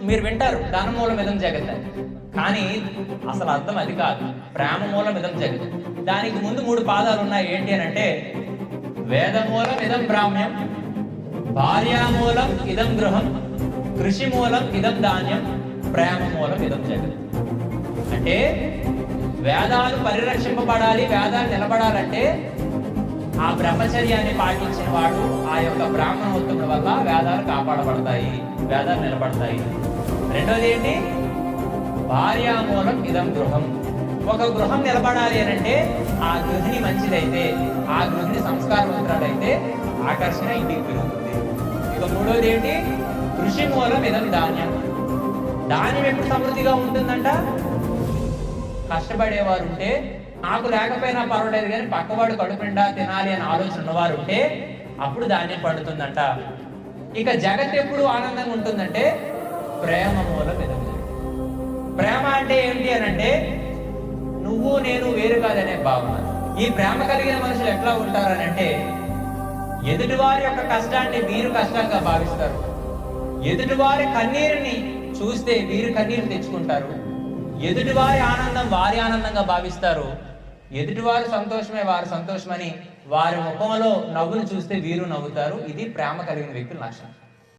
మీరు వింటారు ధన మూలం ఇదం జగత్ అని, కానీ అసలు అర్థం అది కాదు. ప్రేమ మూలం ఇదం జగత్. దానికి ముందు 3 పాదాలు ఉన్నాయి. ఏంటి అని అంటే వేదమూలం ఇదం బ్రాహ్మ్యం, భార్యామూలం ఇదం గృహం, కృషి మూలం ఇదం ధాన్యం, ప్రేమ మూలం ఇదం జగత్. అంటే వేదాలు పరిరక్షింపబడాలి, వేదాలు నిలబడాలంటే ఆ బ్రహ్మచర్యాన్ని పాటించిన వాడు, ఆ యొక్క బ్రాహ్మణోత్తముల వల్ల వేదాలు కాపాడబడతాయి, వేదాలు నిలబడతాయి. రెండోది ఏంటి? భార్యామూలం ఇదం గృహం. ఒక గృహం నిలబడాలి అని అంటే ఆ గృహిణి మంచిదైతే, ఆ గృహిణి సంస్కారవంతురాలైతే ఆకర్షణ ఇంటికి పెరుగుతుంది. ఇక మూడోది ఏంటి? కృషి మూలం ఇదం ధాన్యం. ధాన్యం ఎప్పుడు సమృద్ధిగా ఉంటుందంట? కష్టపడేవారు ఉంటే, నాకు లేకపోయినా పర్వాలేదు కానీ పక్కవాడు కడుపు నిండా తినాలి అని ఆలోచన ఉన్నవారు ఉంటే అప్పుడు ధాన్యం పడుతుందంట. ఇక జగత్ ఎప్పుడు ఆనందంగా ఉంటుందంటే ప్రేమ మూలం ఇదం. ప్రేమ అంటే ఏంటి అని అంటే నువ్వు నేను వేరు కాదనే భావన. ఈ ప్రేమ కలిగిన మనుషులు ఎట్లా ఉంటారని అంటే ఎదుటివారి యొక్క కష్టాన్ని వీరు కష్టంగా భావిస్తారు, ఎదుటివారి కన్నీరుని చూస్తే వీరు కన్నీరు తెచ్చుకుంటారు, ఎదుటివారి ఆనందం వారి ఆనందంగా భావిస్తారు, ఎదుటివారి సంతోషమే వారి సంతోషమని వారి ముఖంలో నవ్వును చూస్తే వీరు నవ్వుతారు. ఇది ప్రేమ కలిగిన వ్యక్తుల లక్షణం.